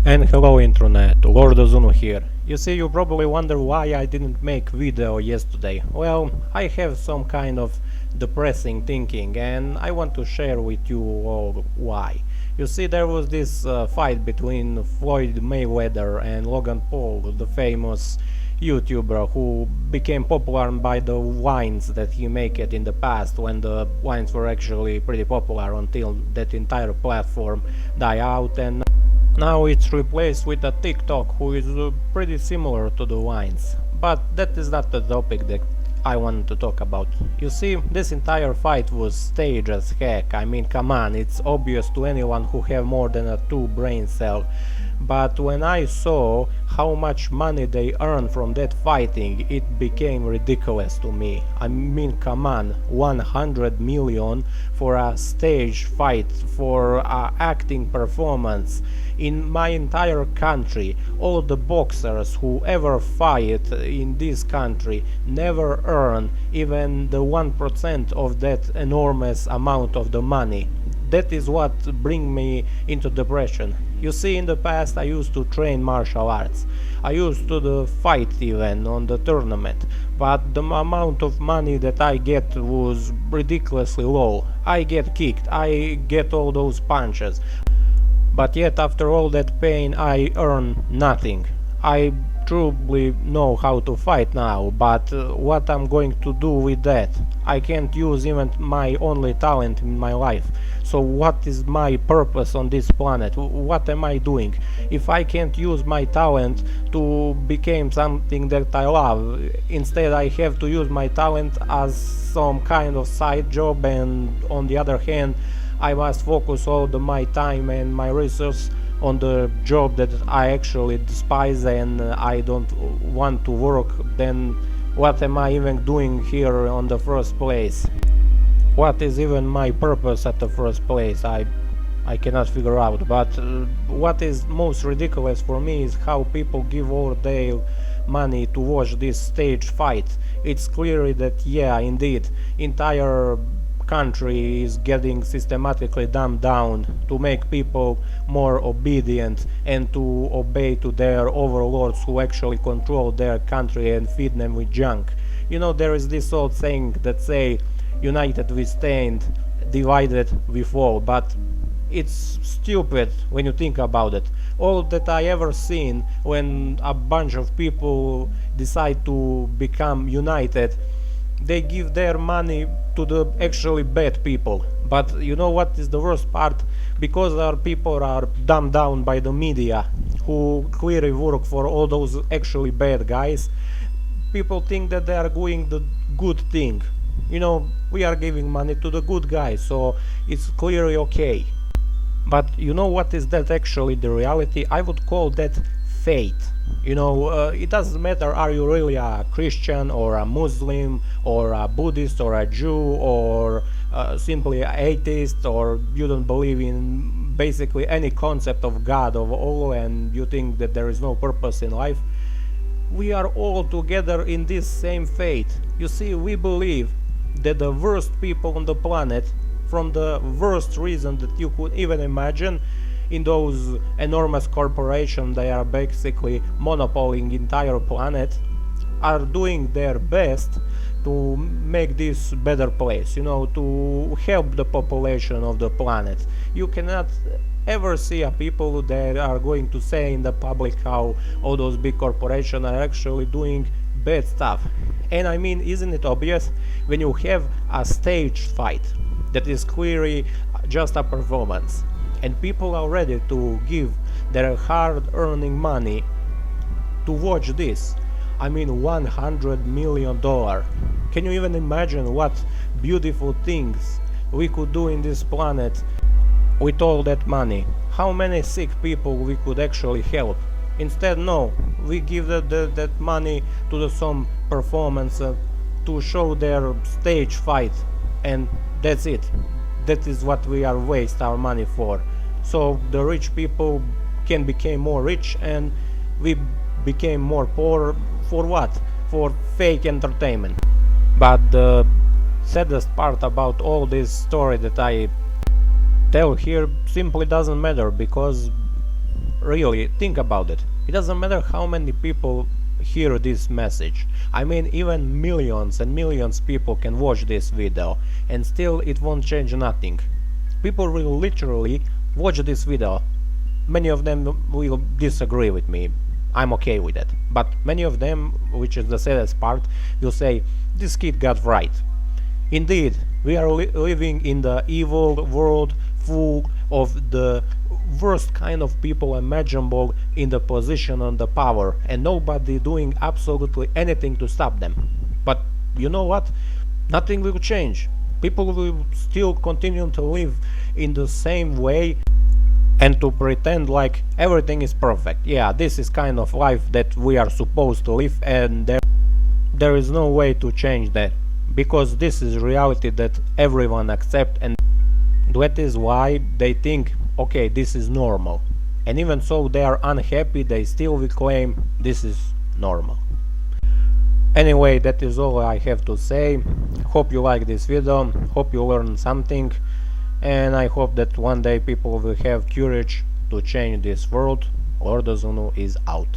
And hello internet, Lord Ozunu here. You see, you probably wonder why I didn't make video yesterday. Well, I have some kind of depressing thinking and I want to share with you all why. You see, there was this fight between Floyd Mayweather and Logan Paul, the famous YouTuber who became popular by the wines that he made it in the past, when the wines were actually pretty popular until that entire platform died out, and now it's replaced with a TikTok who is pretty similar to the wines. But that is not the topic that I wanted to talk about. You see, this entire fight was staged as heck. I mean, come on, it's obvious to anyone who have more than a 2 brain cell. But when I saw how much money they earned from that fighting, it became ridiculous to me. I mean, come on, 100 million for a stage fight, for a acting performance. In my entire country, all the boxers who ever fight in this country never earn even the 1% of that enormous amount of the money. That is what brings me into depression. You see, in the past I used to train martial arts. I used to fight even on the tournament, but the amount of money that I get was ridiculously low. I get kicked, I get all those punches, but yet after all that pain I earn nothing. I truly know how to fight now, but what I'm going to do with that? I can't use even my only talent in my life. So what is my purpose on this planet? What am I doing? If I can't use my talent to become something that I love, instead I have to use my talent as some kind of side job, and on the other hand I must focus all my time and my resources on the job that I actually despise and I don't want to work, then what am I even doing here on the first place? What is even my purpose at the first place? I cannot figure out. But what is most ridiculous for me is how people give all their money to watch this stage fight. It's clear that, yeah, indeed, entire country is getting systematically dumbed down to make people more obedient and to obey to their overlords who actually control their country and feed them with junk. You know, there is this old saying that say, united we stand, divided we fall, but it's stupid when you think about it. All that I ever seen when a bunch of people decide to become united, they give their money to the actually bad people. But you know what is the worst part? Because our people are dumbed down by the media, who clearly work for all those actually bad guys, people think that they are doing the good thing. You know, we are giving money to the good guys, so it's clearly okay. But you know what is that actually the reality? I would call that fate. You know, it doesn't matter are you really a Christian or a Muslim or a Buddhist or a Jew or simply an atheist, or you don't believe in basically any concept of God of all and you think that there is no purpose in life. We are all together in this same fate. You see, we believe that the worst people on the planet, from the worst reason that you could even imagine, in those enormous corporations they are basically monopoling entire planet, are doing their best to make this better place, you know, to help the population of the planet. You cannot ever see a people that are going to say in the public how all those big corporations are actually doing bad stuff. And I mean, isn't it obvious when you have a stage fight that is clearly just a performance, and people are ready to give their hard-earning money to watch this? I mean, $100 million. Can you even imagine what beautiful things we could do in this planet with all that money? How many sick people we could actually help? Instead, no, we give that money to some performance to show their stage fight, and that's it. That is what we are waste our money for. So the rich people can become more rich and we became more poor. For what? For fake entertainment. But the saddest part about all this story that I tell here simply doesn't matter, because really, think about it. It doesn't matter how many people hear this message. I mean, even millions and millions people can watch this video and still it won't change nothing. People will literally watch this video. Many of them will disagree with me. I'm okay with it. But many of them, which is the saddest part, will say, this kid got right. Indeed, we are living in the evil world full of the worst kind of people imaginable in the position and the power, and nobody doing absolutely anything to stop them. But you know what? Nothing will change. People will still continue to live in the same way and to pretend like everything is perfect. Yeah, this is kind of life that we are supposed to live, and there is no way to change that, because this is reality that everyone accepts, and that is why they think, okay, this is normal. And even so they are unhappy, they still will claim this is normal. Anyway, that is all I have to say. Hope you like this video, hope you learned something, and I hope that one day people will have courage to change this world. Lord Ozunu is out.